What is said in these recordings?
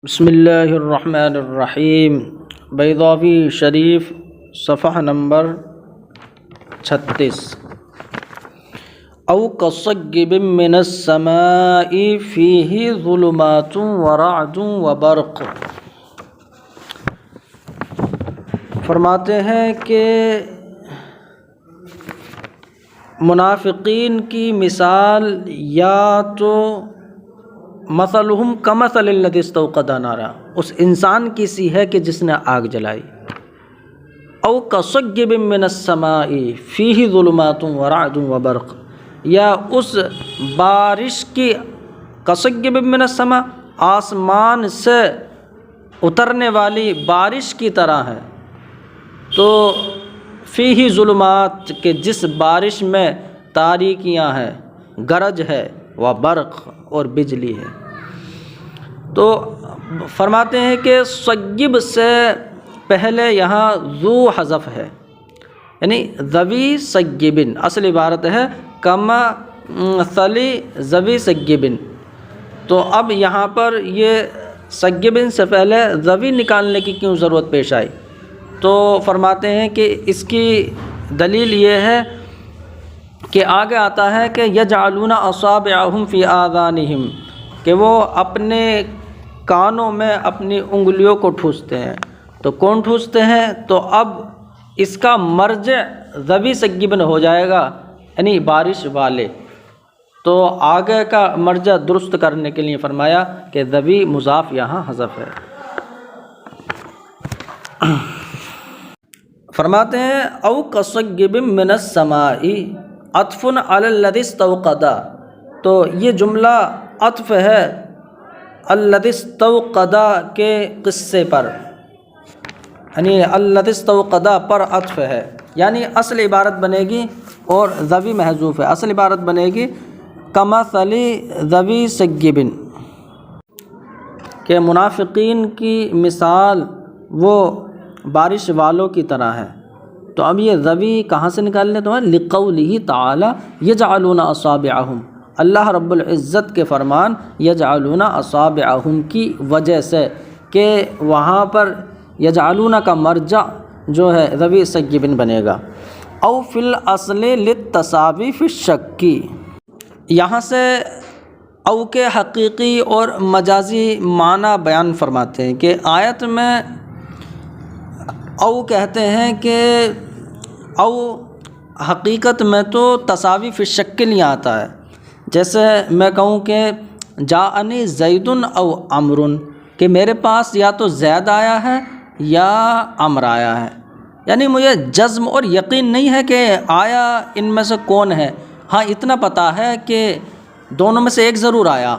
بسم اللہ الرحمن الرحیم۔ بیضاوی شریف صفحہ نمبر 36۔ او کصیب من السماء فیہ ظلمات ورعد وبرق۔ فرماتے ہیں کہ منافقین کی مثال یا تو مثلہم کمثل الذی استوقد نارا، اس انسان کی سی ہے کہ جس نے آگ جلائی۔ او کصیب من السماء فیہ ظلمات ورعد وبرق، یا اس بارش کی، کصیب من السماء آسمان سے اترنے والی بارش کی طرح ہے، تو فیہ ظلمات کہ جس بارش میں تاریکیاں ہیں، گرج ہے، وبرق اور بجلی ہے۔ تو فرماتے ہیں کہ صیب سے پہلے یہاں ذو حذف ہے، یعنی ذوی صیبن، اصل عبارت ہے کما ثلی ذوی صیبن، تو اب یہاں پر یہ صیبن سے پہلے ذوی نکالنے کی کیوں ضرورت پیش آئی؟ تو فرماتے ہیں کہ اس کی دلیل یہ ہے کہ آگے آتا ہے کہ یجعلون اصابعہم فی آذانہم، کہ وہ اپنے کانوں میں اپنی انگلیوں کو ٹھوستے ہیں۔ تو کون ٹھوستے ہیں؟ تو اب اس کا مرجع ذوی صیبن ہو جائے گا، یعنی بارش والے۔ تو آگے کا مرجع درست کرنے کے لیے فرمایا کہ ذوی مضاف یہاں حذف ہے۔ فرماتے ہیں او کصیب من السماء عطف علی الذی استوقد، تو یہ جملہ عطف ہے الذی استوقد کے قصے پر، یعنی الذی استوقد پر عطف ہے، یعنی اصل عبارت بنے گی اور ذوی محذوف ہے، اصل عبارت بنے گی کمثل ذوی صیب، کہ منافقین کی مثال وہ بارش والوں کی طرح ہے۔ تو اب یہ ذوی کہاں سے نکالنے تو ہے؟ لقولہ تعالی یجعلون اصابعہم، اللہ رب العزت کے فرمان یجعلون اصابعہم کی وجہ سے، کہ وہاں پر یجعلون کا مرجع جو ہے ذوی صیبن بنے گا۔ او فی الاصل للتساوی فی الشک، یہاں سے او کے حقیقی اور مجازی معنی بیان فرماتے ہیں کہ آیت میں او کہتے ہیں کہ او حقیقت میں تو تساوی فی الشک کے لیے آتا ہے، جیسے میں کہوں کہ جاءنی زید او عمر، کہ میرے پاس یا تو زید آیا ہے یا عمر آیا ہے، یعنی مجھے جزم اور یقین نہیں ہے کہ آیا ان میں سے کون ہے، ہاں اتنا پتہ ہے کہ دونوں میں سے ایک ضرور آیا۔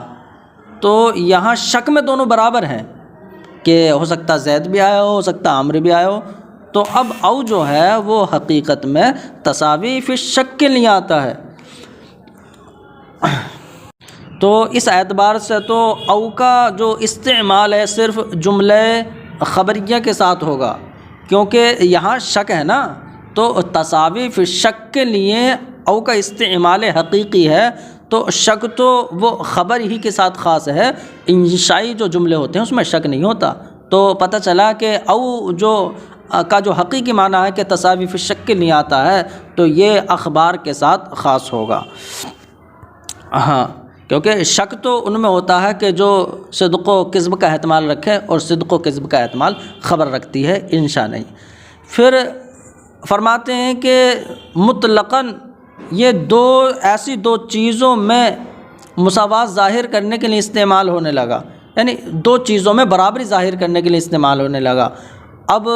تو یہاں شک میں دونوں برابر ہیں کہ ہو سکتا زید بھی آیا ہو سکتا عمر بھی آیا ہو۔ تو اب او جو ہے وہ حقیقت میں تساوی فی الشک کے لیے آتا ہے۔ تو اس اعتبار سے تو او کا جو استعمال ہے صرف جملے خبریہ کے ساتھ ہوگا، کیونکہ یہاں شک ہے نا، تو تساوی فی الشک کے لیے او کا استعمال حقیقی ہے، تو شک تو وہ خبر ہی کے ساتھ خاص ہے، انشائی جو جملے ہوتے ہیں اس میں شک نہیں ہوتا۔ تو پتہ چلا کہ او جو کا جو حقیقی معنی ہے کہ تساوی فی الشک کے لیے آتا ہے، تو یہ اخبار کے ساتھ خاص ہوگا۔ ہاں، کیونکہ شک تو ان میں ہوتا ہے کہ جو صدق و کذب کا احتمال رکھے، اور صدق و کذب کا احتمال خبر رکھتی ہے، انشاء نہیں۔ پھر فرماتے ہیں کہ مطلقاً یہ ایسی دو چیزوں میں مساوات ظاہر کرنے کے لیے استعمال ہونے لگا، یعنی دو چیزوں میں برابری ظاہر کرنے کے لیے استعمال ہونے لگا۔ اب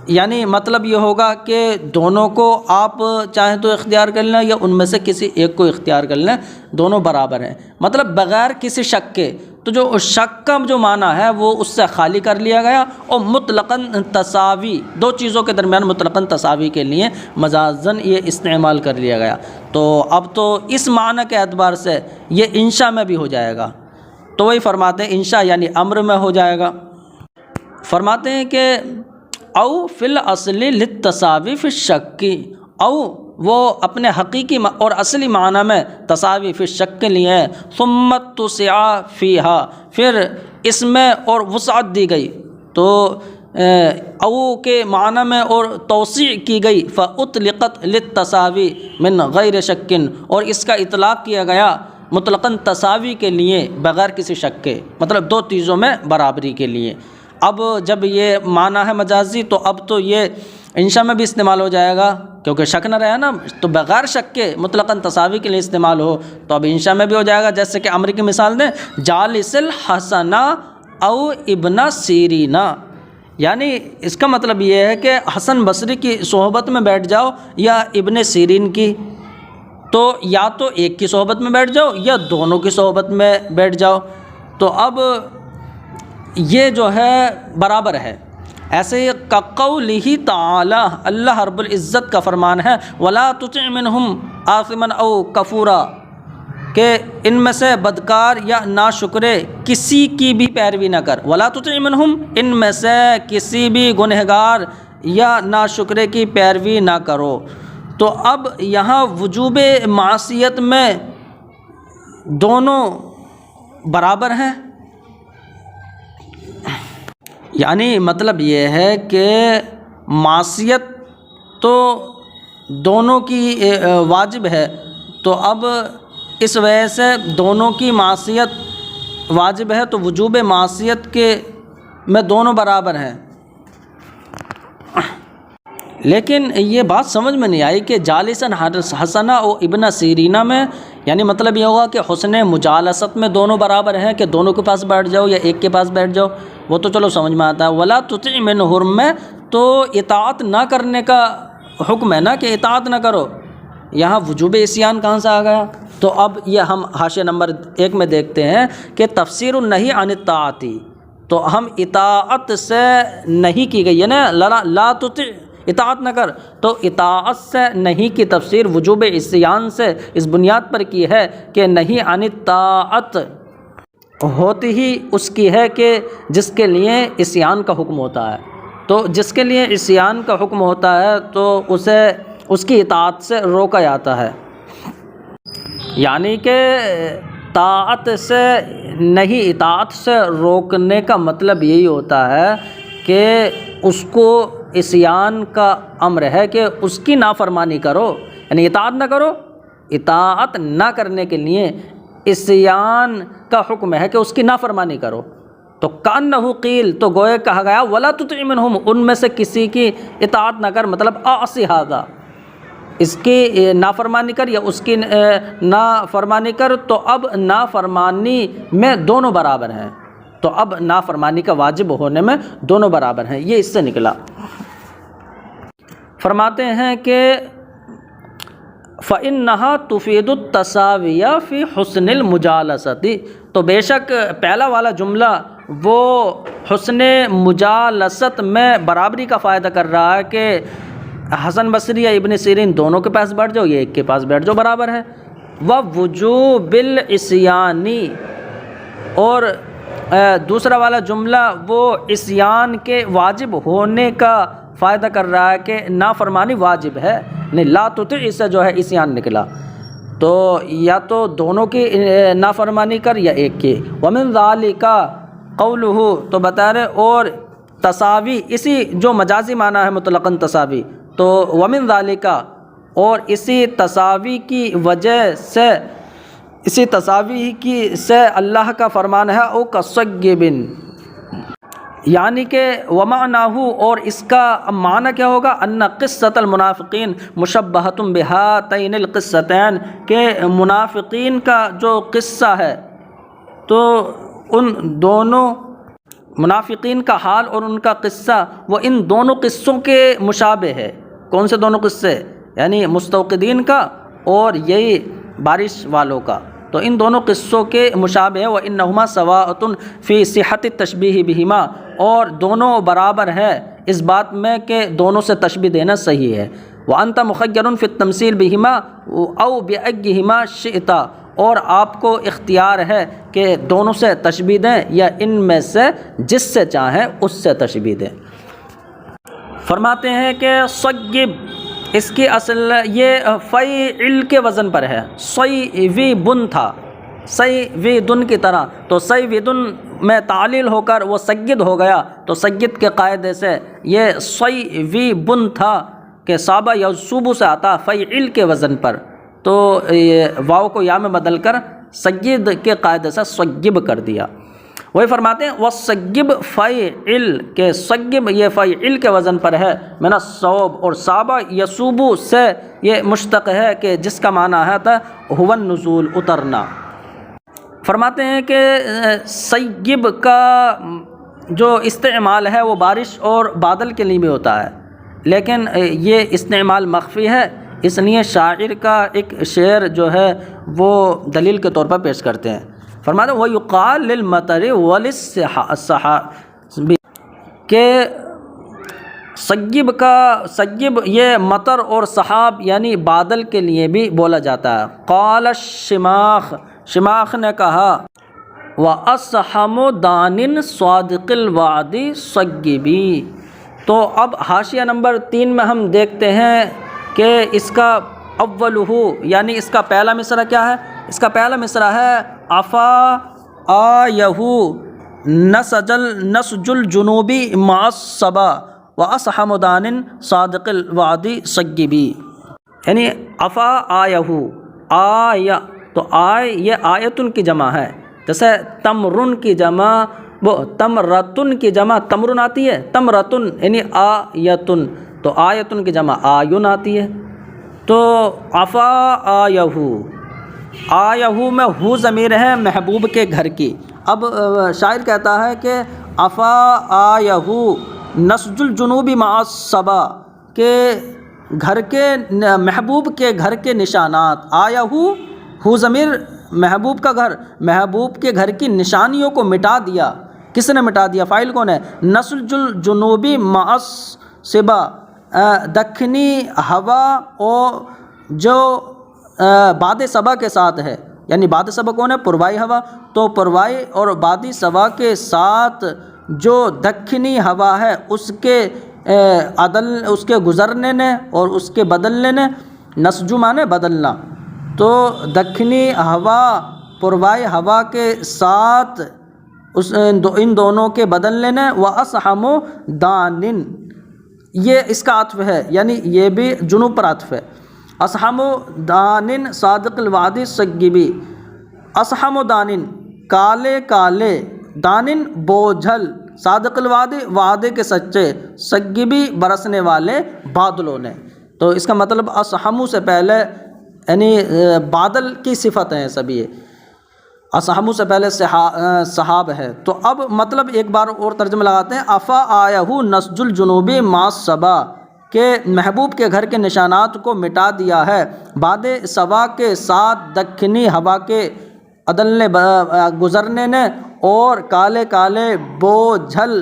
یعنی مطلب یہ ہوگا کہ دونوں کو آپ چاہیں تو اختیار کر لیں یا ان میں سے کسی ایک کو اختیار کر لیں، دونوں برابر ہیں، مطلب بغیر کسی شک کے۔ تو جو شک کا جو معنی ہے وہ اس سے خالی کر لیا گیا، اور مطلقاً تساوی، دو چیزوں کے درمیان مطلقاً تساوی کے لیے مجازاً یہ استعمال کر لیا گیا۔ تو اب تو اس معنی کے اعتبار سے یہ انشاء میں بھی ہو جائے گا، تو وہی فرماتے ہیں انشاء یعنی امر میں ہو جائے گا۔ فرماتے ہیں کہ او فی الاصل للتساوی فی الشک، او وہ اپنے حقیقی اور اصلی معنی میں تساوی فی الشک کے لیے ہے۔ ثم اتسع فیہا، پھر اس میں اور وسعت دی گئی، تو او کے معنی میں اور توسیع کی گئی، فاطلقت للتساوی من غیر شک، اور اس کا اطلاق کیا گیا مطلقاً تساوی کے لیے بغیر کسی شک کے، مطلب دو چیزوں میں برابری کے لیے۔ اب جب یہ معنی ہے مجازی تو اب تو یہ انشاء میں بھی استعمال ہو جائے گا، کیونکہ شک نہ رہا نا، تو بغیر شک کے مطلقاً تساوی کے لیے استعمال ہو تو اب انشاء میں بھی ہو جائے گا۔ جیسے کہ امر کی مثال دیں، جالس الحسن او ابن سیرین، یعنی اس کا مطلب یہ ہے کہ حسن بصری کی صحبت میں بیٹھ جاؤ یا ابن سیرین کی، تو یا تو ایک کی صحبت میں بیٹھ جاؤ یا دونوں کی صحبت میں بیٹھ جاؤ، تو اب یہ جو ہے برابر ہے۔ ایسے ہی کقولہ تعالی، اللہ رب العزت کا فرمان ہے، ولا تطع منہم آثما او کفورا، کہ ان میں سے بدکار یا ناشکرے کسی کی بھی پیروی نہ کر، ولا تطع منہم، ان میں سے کسی بھی گنہگار یا ناشکرے کی پیروی نہ کرو۔ تو اب یہاں وجوب معصیت میں دونوں برابر ہیں، یعنی مطلب یہ ہے کہ معصیت تو دونوں کی واجب ہے، تو اب اس وجہ سے دونوں کی معصیت واجب ہے، تو وجوب معصیت کے میں دونوں برابر ہیں۔ لیکن یہ بات سمجھ میں نہیں آئی کہ جالسن حسنہ و ابن سیرینہ میں، یعنی مطلب یہ ہوگا کہ حسن مجالست میں دونوں برابر ہیں کہ دونوں کے پاس بیٹھ جاؤ یا ایک کے پاس بیٹھ جاؤ، وہ تو چلو سمجھ میں آتا ہے۔ ولا تطع منہم میں تو اطاعت نہ کرنے کا حکم ہے نا، کہ اطاعت نہ کرو، یہاں وجوب عصیان کہاں سے آ گیا؟ تو اب یہ ہم حاشیہ نمبر 1 میں دیکھتے ہیں کہ تفسیر النہی عن الطاعت، تو ہم اطاعت سے نہیں کی گئی ہے نا، لا تطع، اطاعت نہ کر، تو اطاعت سے نہیں کی تفسیر وجوب عصیان سے اس بنیاد پر کی ہے کہ نہیں عن الطاعت ہوتی ہی اس کی ہے کہ جس کے لیے عصیان کا حکم ہوتا ہے، تو جس کے لیے عصیان کا حکم ہوتا ہے تو اسے اس کی اطاعت سے روکا جاتا ہے، یعنی کہ طاعت سے نہیں، اطاعت سے روکنے کا مطلب یہی ہوتا ہے کہ اس کو عصیان کا امر ہے کہ اس کی نافرمانی کرو، یعنی اطاعت نہ کرو، اطاعت نہ کرنے کے لیے عصیان کا حکم ہے کہ اس کی نافرمانی کرو۔ تو کأنہ قیل، تو گویا کہا گیا ولا تطع منہم، ان میں سے کسی کی اطاعت نہ کر، مطلب اعص ھذا، اس کی نافرمانی کر یا اس کی نافرمانی کر، تو اب نافرمانی میں دونوں برابر ہیں، تو اب نافرمانی کا واجب ہونے میں دونوں برابر ہیں، یہ اس سے نکلا۔ فرماتے ہیں کہ فَإِنَّهَا تُفِيدُ التَّسَاوِيَ فِي حُسْنِ الْمُجَالَسَةِ، تو بے شک پہلا والا جملہ وہ حسن مجالست میں برابری کا فائدہ کر رہا ہے کہ حسن بصری یا ابن سیرین دونوں کے پاس بیٹھ جاؤ یا ایک کے پاس بیٹھ جاؤ، برابر ہے۔ وَوُجُوبِ الْعِصْيَانِ، اور دوسرا والا جملہ وہ عصیان کے واجب ہونے کا فائدہ کر رہا ہے کہ نافرمانی واجب ہے، نہیں لا تطع، اس سے جو ہے عصیان نکلا، تو یا تو دونوں کی نافرمانی کر یا ایک کی۔ وَمِن ذَلِكَ قَوْلُهُ، تو بتا رہے اور تساوی، اسی جو مجازی معنی ہے مطلقاً تساوی، تو وَمِن ذَلِكَ، اور اسی تساوی کی وجہ سے، اسی تساوی کی سے اللہ کا فرمان ہے او کصیبن، یعنی کہ ومعناہ، اور اس کا معنی کیا ہوگا، ان قصۃ المنافقین مشبہۃ بہاتین القصتین، کہ منافقین کا جو قصہ ہے تو ان دونوں منافقین کا حال اور ان کا قصہ وہ ان دونوں قصوں کے مشابہ ہے۔ کون سے دونوں قصے؟ یعنی مستوقدین کا اور یہی بارش والوں کا، تو ان دونوں قصوں کے مشابہ ہے۔ وَإِنَّهُمَا سَوَاءٌ فِي صِحَّةِ التَّشْبِيهِ بِهِمَا، اور دونوں برابر ہے اس بات میں کہ دونوں سے تشبیہ دینا صحیح ہے۔ وَأَنْتَ مُخَيَّرٌ فِي التَّمْثِيلِ بِهِمَا أَوْ بِأَيِّهِمَا شِئْتَ، اور آپ کو اختیار ہے کہ دونوں سے تشبیہ دیں یا ان میں سے جس سے چاہیں اس سے تشبیہ دیں۔ فرماتے ہیں کہ صیب، اس کی اصل یہ فعل کے وزن پر ہے، صیوبن تھا، صیویدن کی طرح، تو صیویدن میں تعلیل ہو کر وہ سید ہو گیا، تو سید کے قاعدے سے یہ صیوبن تھا کہ صابہ یصوب سے آتا فعل کے وزن پر، تو واو کو یا میں بدل کر سید کے قاعدے سے صیب کر دیا۔ وہی فرماتے ہیں وَالصَّيِّب فَعِل کہ صیب یہ فعل کے وزن پر ہے، من الصوب، اور صابہ یصوب سے یہ مشتق ہے کہ جس کا معنی ہے تھا هو النزول، اترنا۔ فرماتے ہیں کہ صیب کا جو استعمال ہے وہ بارش اور بادل کے لیے بھی ہوتا ہے، لیکن یہ استعمال مخفی ہے، اس لیے شاعر کا ایک شعر جو ہے وہ دلیل کے طور پر پیش کرتے ہیں۔ فرماتے ہیں وَيُقَالُ لِلْمَطَرِ وَلِلسَّحَابِ کہ صیب یہ مطر اور سحاب یعنی بادل کے لیے بھی بولا جاتا ہے۔ قال الشماخ، شماخ نے کہا وَأَصْحَمُ دَانٍ صَادِقِ الْوَعْدِ صَيِّبِ، تو اب حاشیہ نمبر 3 میں ہم دیکھتے ہیں کہ اس کا اولہ یعنی اس کا پہلا مصرع کیا ہے؟ اس کا پہلا مصرع ہے عفا آیہ نسج الجنوبی مع الصبا واصحم دان صادق الوعد صیبی، یعنی عفا آیہ، آیا تو آئے یہ آیتن کی جمع ہے، جیسے تمرن کی جمع وہ تمرتن کی جمع تمرن آتی ہے، تمرتن یعنی آیتن، تو آیتن کی جمع آیون آتی ہے، تو عفا آیہ، آیہ میں ہو ضمیر ہے محبوب کے گھر کی۔ اب شاعر کہتا ہے کہ عفا آیہ نسج الجنوبی مع الصبا کہ گھر کے محبوب کے گھر کے نشانات، آیہ ہو ضمیر محبوب کا گھر، محبوب کے گھر کی نشانیوں کو مٹا دیا۔ کس نے مٹا دیا؟ فاعل کون ہے؟ نسج الجنوبی مع الصبا، دکنی ہوا اور جو باد صبا کے ساتھ ہے، یعنی باد صبا کون ہے؟ پروائی ہوا، تو پروائی اور بادی صبا کے ساتھ جو دکنی ہوا ہے اس کے اس کے گزرنے نے اور اس کے بدلنے نے، نسج مانے بدلنا، تو دکنی ہوا پروائی ہوا کے ساتھ ان دونوں کے بدلنے نے، وَأَصْحَمُ دَانٍ یہ اس کا عطف ہے، یعنی یہ بھی جنوب پر عطف ہے۔ اصحم دانن صادق الوعد صیبی، اصحم دانن کالے کالے، دانن بوجھل، صادق الوعد وعدے کے سچے، صیبی برسنے والے بادلوں نے، تو اس کا مطلب اصحم سے پہلے یعنی بادل کی صفت ہیں سب، یہ اصحم سے پہلے سحاب ہے، تو اب مطلب ایک بار اور ترجمہ لگاتے ہیں، افا آیہ نسج الجنوبی مع الصبا کہ محبوب کے گھر کے نشانات کو مٹا دیا ہے باد صبا کے ساتھ دکنی ہوا کے عدلنے گزرنے نے، اور کالے کالے بوجھل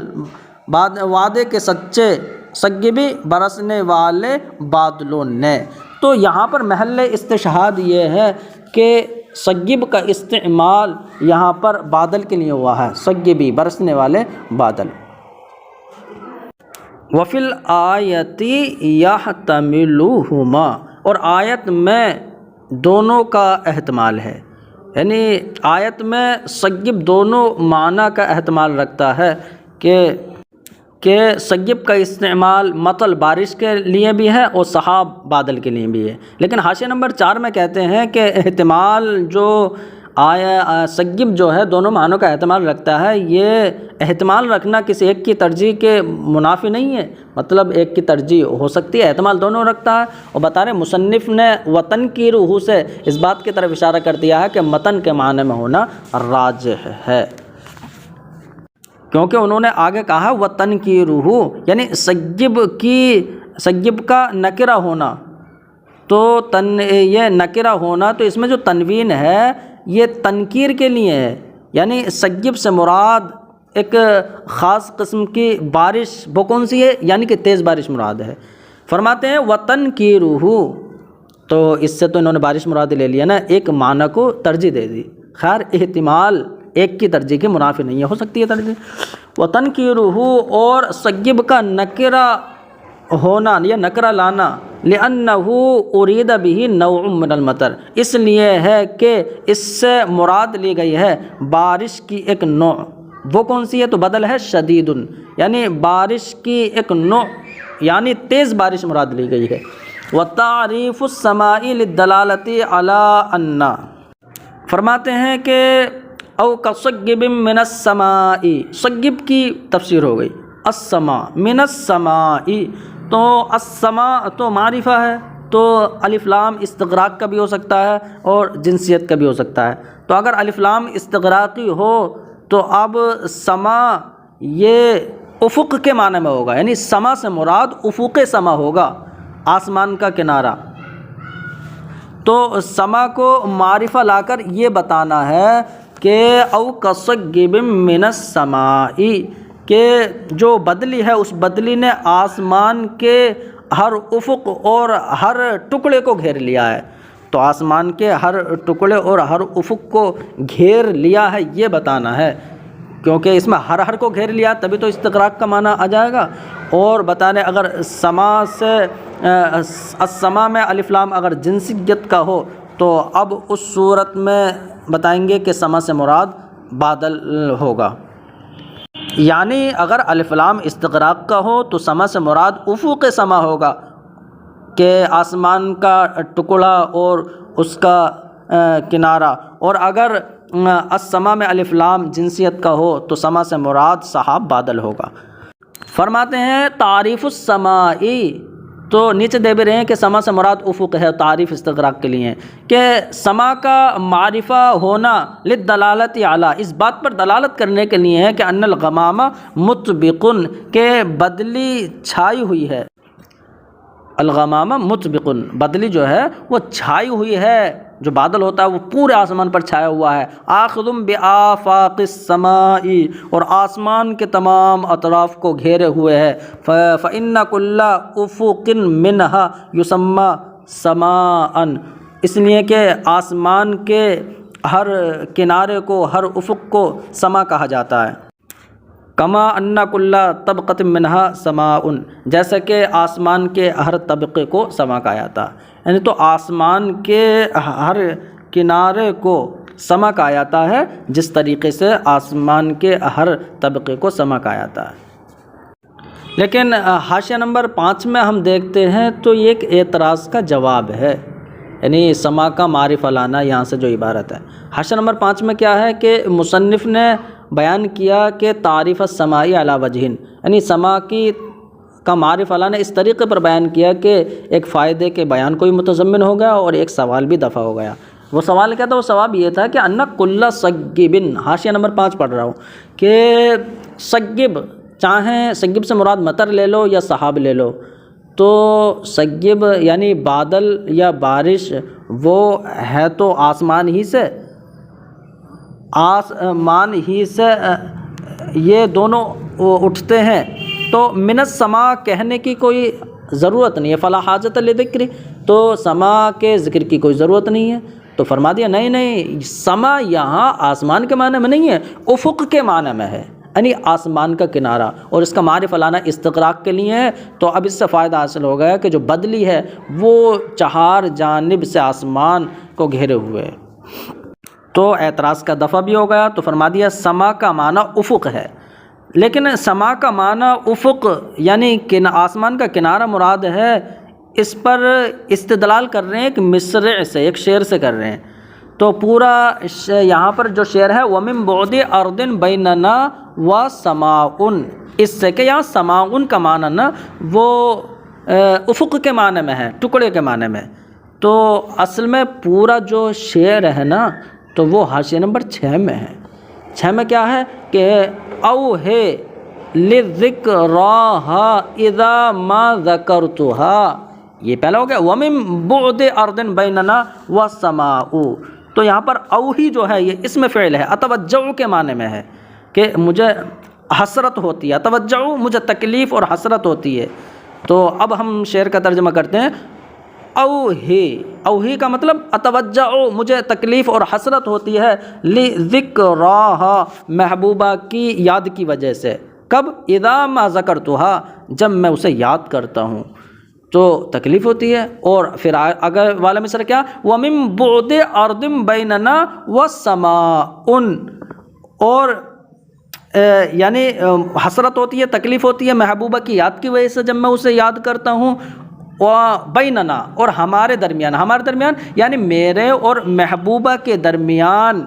وعدے کے سچے صیبی برسنے والے بادلوں نے۔ تو یہاں پر محل استشہاد یہ ہے کہ صیب کا استعمال یہاں پر بادل کے لیے ہوا ہے، صیبی برسنے والے بادل۔ وفی الآیت یحتملہما، اور آیت میں دونوں کا احتمال ہے، یعنی آیت میں صیب دونوں معنی کا احتمال رکھتا ہے کہ صیب کا استعمال مطل بارش کے لیے بھی ہے اور سحاب بادل کے لیے بھی ہے، لیکن حاشیہ نمبر 4 میں کہتے ہیں کہ احتمال جو صیب جو ہے دونوں معنوں کا احتمال رکھتا ہے، یہ احتمال رکھنا کسی ایک کی ترجیح کے منافی نہیں ہے، مطلب ایک کی ترجیح ہو سکتی ہے، احتمال دونوں رکھتا ہے، اور بتا رہے مصنف نے وطن کی روح سے اس بات کی طرف اشارہ کر دیا ہے کہ متن کے معنی میں ہونا راجح ہے، کیونکہ انہوں نے آگے کہا وطن کی روح، یعنی صیب کا نکرہ ہونا، تو یہ نکرہ ہونا تو اس میں جو تنوین ہے یہ تنکیر کے لیے ہے، یعنی صیب سے مراد ایک خاص قسم کی بارش وہ کون سی ہے؟ یعنی کہ تیز بارش مراد ہے۔ فرماتے ہیں وطن کی روح، تو اس سے تو انہوں نے بارش مراد لے لیا نا، ایک معنی کو ترجیح دے دی، خیر احتمال ایک کی ترجیح کے منافی نہیں ہے، ہو سکتی ہے ترجیح۔ وطن کی روح اور صیب کا نکرہ ہونا یا نکرہ لانا لِأَنَّهُ أُرِيدَ بِهِ نَوْعٌ مِّنَ الْمَطَرِ، اس لیے ہے کہ اس سے مراد لی گئی ہے بارش کی ایک نوع۔ وہ کون سی ہے؟ تو بدل ہے شدید، یعنی بارش کی ایک نوع، یعنی تیز بارش مراد لی گئی ہے۔ وَتَعْرِيفُ السَّمَاءِ لِلدَّلَالَةِ عَلَىٰ أَنَّ، فرماتے ہیں کہ او کصیب من السماء، صیب کی تفسیر ہو گئی السماء، من السماء، تو السماء تو معرفہ ہے، تو الف لام استغراق کا بھی ہو سکتا ہے اور جنسیت کا بھی ہو سکتا ہے۔ تو اگر الف لام استغراقی ہو تو اب سما یہ افق کے معنی میں ہوگا، یعنی سما سے مراد افق سما ہوگا، آسمان کا کنارہ۔ تو سما کو معرفہ لا کر یہ بتانا ہے کہ او کصیب من السماء، کہ جو بدلی ہے اس بدلی نے آسمان کے ہر افق اور ہر ٹکڑے کو گھیر لیا ہے۔ تو آسمان کے ہر ٹکڑے اور ہر افق کو گھیر لیا ہے یہ بتانا ہے، کیونکہ اس میں ہر کو گھیر لیا تبھی تو استغراق کا معنی آ جائے گا۔ اور بتانے اگر سما سے السما میں الف لام اگر جنسیت کا ہو تو اب اس صورت میں بتائیں گے کہ سما سے مراد بادل ہوگا، یعنی اگر الف لام استغراق کا ہو تو سما سے مراد افق سما ہوگا کہ آسمان کا ٹکڑا اور اس کا کنارہ، اور اگر السما میں الف لام جنسیت کا ہو تو سما سے مراد سحاب بادل ہوگا۔ فرماتے ہیں تعریف السماء، تو نیچے دے بھی رہے ہیں کہ سما سے مراد افق ہے، تعریف استغراق کے لیے ہے کہ سما کا معرفہ ہونا للدلالت علی، اس بات پر دلالت کرنے کے لیے ہے کہ ان الغمام مطبق، کہ بدلی چھائی ہوئی ہے، الغمام مطبق، بدلی جو ہے وہ چھائی ہوئی ہے، جو بادل ہوتا ہے وہ پورے آسمان پر چھایا ہوا ہے، آخذ بآفاق السماء، اور آسمان کے تمام اطراف کو گھیرے ہوئے ہے، فإن كل افق منها يسمى سماء، اس لیے کہ آسمان کے ہر کنارے کو، ہر افق کو سما کہا جاتا ہے۔ کما ان کل طبقۃ منها سماء، جیسا کہ آسمان کے ہر طبقے کو سما کہا جاتا ہے، یعنی تو آسمان کے ہر کنارے کو سما کہا جاتا ہے، جس طریقے سے آسمان کے ہر طبقے کو سما کہا جاتا ہے۔ لیکن حاشیہ نمبر 5 میں ہم دیکھتے ہیں تو یہ ایک اعتراض کا جواب ہے، یعنی سما کا معرفہ لانا یہاں سے جو عبارت ہے۔ حاشیہ نمبر 5 میں کیا ہے کہ مصنف نے بیان کیا کہ تعریف السماء علی وجہن، یعنی سما کا معرفہ لانا اس طریقے پر بیان کیا کہ ایک فائدے کے بیان کو بھی متضمن ہو گیا اور ایک سوال بھی دفع ہو گیا۔ وہ سوال کیا تھا؟ وہ سوال یہ تھا کہ ان کل صیب، حاشیہ نمبر 5 پڑھ رہا ہوں کہ صیب، چاہیں صیب سے مراد مطر لے لو یا سحاب لے لو، تو صیب یعنی بادل یا بارش وہ ہے تو آسمان ہی سے، آسمان ہی سے یہ دونوں اٹھتے ہیں، تو من السماء کہنے کی کوئی ضرورت نہیں ہے، فلا حاجت لذکر، تو سما کے ذکر کی کوئی ضرورت نہیں ہے۔ تو فرما دیا نہیں، سما یہاں آسمان کے معنی میں نہیں ہے، افق کے معنی میں ہے، یعنی آسمان کا کنارہ، اور اس کا معرفہ لانا استغراق کے لیے ہے۔ تو اب اس سے فائدہ حاصل ہو گیا کہ جو بدلی ہے وہ چہار جانب سے آسمان کو گھیرے ہوئے ہے، تو اعتراض کا دفع بھی ہو گیا۔ تو فرما دیا سما کا معنی افق ہے، لیکن سما کا معنی افق یعنی آسمان کا کنارہ مراد ہے، اس پر استدلال کر رہے ہیں ایک مصرع سے، ایک شعر سے کر رہے ہیں۔ تو پورا یہاں پر جو شعر ہے وَمِن بُعْدِ أَرْضٍ بَيْنَنَا وَسَمَاءٌ، اس سے کہ یہاں سماء کا معنی نا وہ افق کے معنی میں ہے، ٹکڑے کے معنی میں۔ تو اصل میں پورا جو شعر ہے نا تو وہ حاشیہ نمبر 6 میں ہے۔ 6 میں کیا ہے کہ اوہے لِذِكْرَاهَا اِذَا مَا ذَكَرْتُهَا، یہ پہلا ہو گیا وَمِن بُعْدِ أَرْضٍ بَيْنَنَا وَالسَّمَاءُ، تو یہاں پر اوہی جو ہے یہ اسم فعل ہے، اتوجع کے معنی میں ہے کہ مجھے حسرت ہوتی ہے، اتوجع مجھے تکلیف اور حسرت ہوتی ہے۔ تو اب ہم شعر کا ترجمہ کرتے ہیں، اوہی کا مطلب اتوجع مجھے تکلیف اور حسرت ہوتی ہے، لِذِكْرَاهَا محبوبہ کی یاد کی وجہ سے، کب؟ اذا ما ذکرتها، جب میں اسے یاد کرتا ہوں۔ تو تکلیف ہوتی ہے۔ اور پھر اگر والا مصرع کیا، وَمِن بُعْدِ أَرْضٍ بَيْنَنَا وَالسَّمَاءٌ، اور یعنی حسرت ہوتی ہے، تکلیف ہوتی ہے محبوبہ کی یاد کی وجہ سے جب میں اسے یاد کرتا ہوں، بیننا، اور ہمارے درمیان یعنی میرے اور محبوبہ کے درمیان،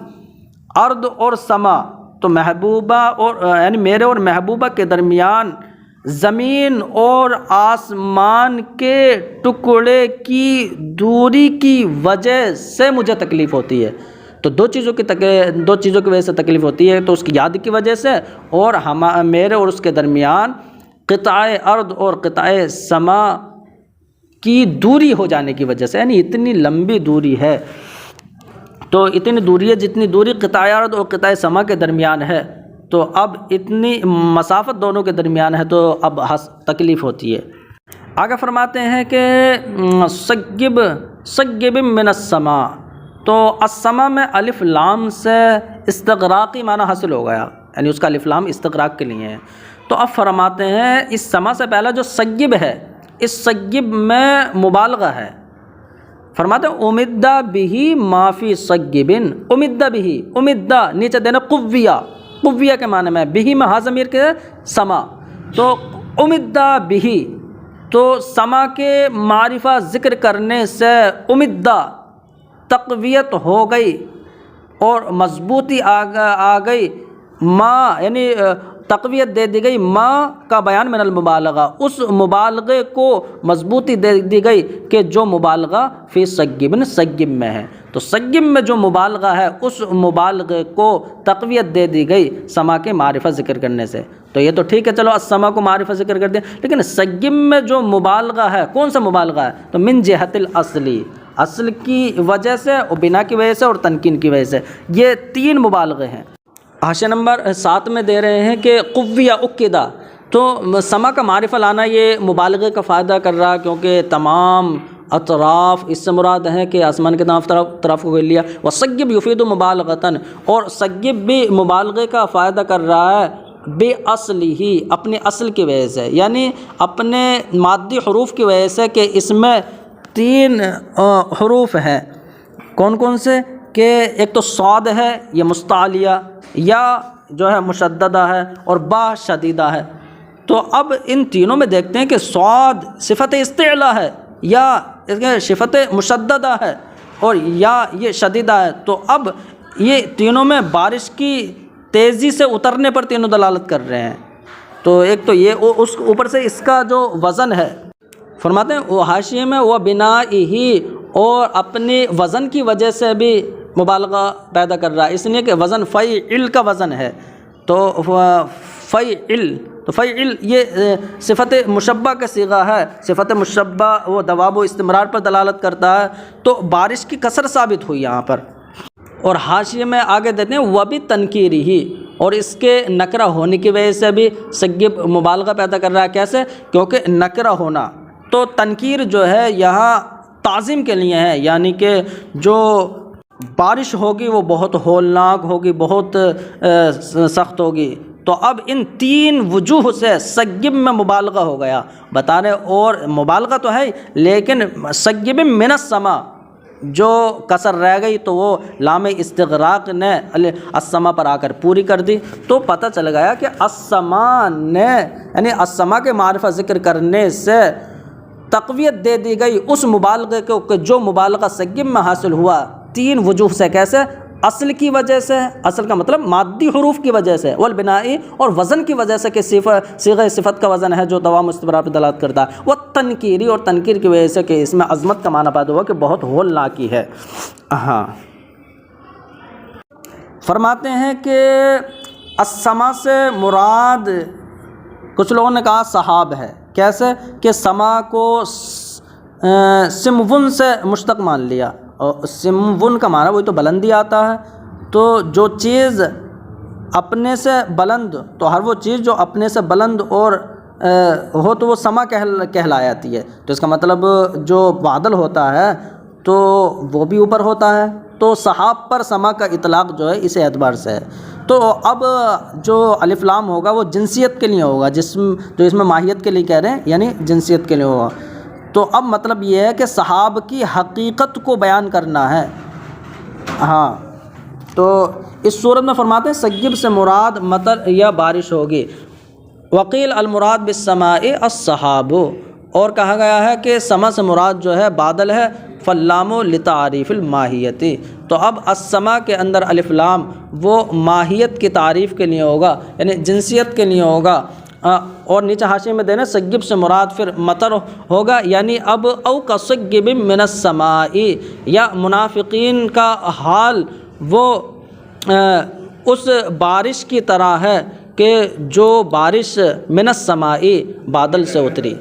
ارض اور سما، تو محبوبہ اور یعنی میرے اور محبوبہ کے درمیان زمین اور آسمان کے ٹکڑے کی دوری کی وجہ سے مجھے تکلیف ہوتی ہے۔ تو دو چیزوں کی وجہ سے تکلیف ہوتی ہے، تو اس کی یاد کی وجہ سے، اور میرے اور اس کے درمیان قطع ارض اور قطع سما کی دوری ہو جانے کی وجہ سے، یعنی اتنی لمبی دوری ہے، تو اتنی دوری ہے جتنی دوری قطع ارض اور قطع سما کے درمیان ہے، تو اب اتنی مسافت دونوں کے درمیان ہے، تو اب تکلیف ہوتی ہے۔ آگے فرماتے ہیں کہ سگب من السماء، تو السماء میں الف لام سے استغراقی معنی حاصل ہو گیا، یعنی اس کا الف لام استغراق کے لیے ہے۔ تو اب فرماتے ہیں اس سما سے پہلا جو سگب ہے، اس سگب میں مبالغہ ہے۔ فرماتے ہیں امدہ بہی ما فی سگبن، امدہ بہی، امدہ نیچے دینا قویہ کے معنی میں، بہی میں ہا ضمیر کے سما، تو امدہ بہی، تو سما کے معرفہ ذکر کرنے سے امدہ تقویت ہو گئی اور مضبوطی آ گئی، ما یعنی تقویت دے دی گئی، ما کا بیان من المبالغہ، اس مبالغے کو مضبوطی دے دی گئی کہ جو مبالغہ فی سگبن، سگب میں ہے، تو سگب میں جو مبالغہ ہے اس مبالغے کو تقویت دے دی گئی سما کے معرفہ ذکر کرنے سے۔ تو یہ تو ٹھیک ہے، چلو السما کو معرفہ ذکر کر دیں، لیکن سگب میں جو مبالغہ ہے، کون سا مبالغہ ہے؟ تو من جہت الاصلی، اصل کی وجہ سے اور بنا کی وجہ سے اور تنکین کی وجہ سے، یہ تین مبالغے ہیں۔ حاشیہ نمبر 7 میں دے رہے ہیں کہ قویہ اکدہ، تو سما کا معرفہ لانا یہ مبالغے کا فائدہ کر رہا، کیونکہ تمام اطراف اس سے مراد ہے کہ آسمان کے تمام طرف کو لیا، وسگب یفید مبالغتاً، اور سگب بھی مبالغے کا فائدہ کر رہا ہے بے اصلی ہی، اپنے اصل کی وجہ سے، یعنی اپنے مادی حروف کی وجہ سے، کہ اس میں 3 حروف ہیں، کون کون سے؟ کہ ایک تو صاد ہے، یہ مستعلیہ، یا جو ہے مشددہ ہے، اور با شدیدہ ہے۔ تو اب ان تینوں میں دیکھتے ہیں کہ صاد صفت استعلا ہے، یا اس کے صفت مشددہ ہے، اور یا یہ شدیدہ ہے، تو اب یہ تینوں میں بارش کی تیزی سے اترنے پر تینوں دلالت کر رہے ہیں۔ تو ایک تو یہ، اس اوپر سے اس کا جو وزن ہے، فرماتے ہیں وہ حاشیے میں وہ بنائہی، اور اپنی وزن کی وجہ سے بھی مبالغہ پیدا کر رہا ہے، اس لیے کہ وزن فعل کا وزن ہے، تو فعل یہ صفت مشبہ کا صیغہ ہے، صفت مشبہ وہ دوام و استمرار پر دلالت کرتا ہے، تو بارش کی کثر ثابت ہوئی یہاں پر۔ اور حاشیے میں آگے دیتے ہیں وہ بھی تنکیری ہی، اور اس کے نکرہ ہونے کی وجہ سے بھی سگب مبالغہ پیدا کر رہا ہے۔ کیسے؟ کیونکہ نکرہ ہونا، تو تنکیر جو ہے یہاں تعظیم کے لیے ہے، یعنی کہ جو بارش ہوگی وہ بہت ہولناک ہوگی، بہت سخت ہوگی، تو اب ان 3 وجوہ سے سگب میں مبالغہ ہو گیا بتا رہے، اور مبالغہ تو ہے لیکن سگب من السما جو کسر رہ گئی تو وہ لام استغراق نے السما پر آ کر پوری کر دی، تو پتہ چل گیا کہ السما نے یعنی السما کے معرفہ ذکر کرنے سے تقویت دے دی گئی اس مبالغے کو کہ جو مبالغہ سگب میں حاصل ہوا 3 وجوہ سے۔ کیسے؟ اصل کی وجہ سے، اصل کا مطلب مادی حروف کی وجہ سے، والبنائی اور وزن کی وجہ سے کہ صیغہ صفت کا وزن ہے جو دوام استمرار پر دلالت کرتا ہے، وہ تنکیری اور تنکیر کی وجہ سے کہ اس میں عظمت کا معنی پیدا ہوا کہ بہت ہولناکی ہے۔ ہاں فرماتے ہیں کہ السما سے مراد کچھ لوگوں نے کہا سحاب ہے۔ کیسے؟ کہ سما کو سمون سے مشتق مان لیا، اور سمون کا معنی وہی تو بلندی آتا ہے، تو جو چیز اپنے سے بلند، تو ہر وہ چیز جو اپنے سے بلند اور ہو تو وہ سما کہلائی جاتی ہے، تو اس کا مطلب جو بادل ہوتا ہے تو وہ بھی اوپر ہوتا ہے، تو سحاب پر سما کا اطلاق جو ہے اس اعتبار سے ہے۔ تو اب جو الف لام ہوگا وہ جنسیت کے لیے ہوگا، جو اس میں ماہیت کے لیے کہہ رہے ہیں، یعنی جنسیت کے لیے ہوگا، تو اب مطلب یہ ہے کہ سحاب کی حقیقت کو بیان کرنا ہے۔ ہاں، تو اس صورت میں فرماتے ہیں سیب سے مراد مطر یا بارش ہوگی۔ وقیل المراد بالسماء السحاب، اور کہا گیا ہے کہ سما سے مراد جو ہے بادل ہے۔ فاللام لتعریف الماہیت، تو اب السما کے اندر الف لام وہ ماہیت کی تعریف کے لیے ہوگا، یعنی جنسیت کے لیے ہوگا۔ اور نیچے حاشیے میں دینا سیب سے مراد پھر مطر ہوگا، یعنی اب او کصیب من السماء، یا منافقین کا حال وہ اس بارش کی طرح ہے کہ جو بارش من السماء بادل سے اتری۔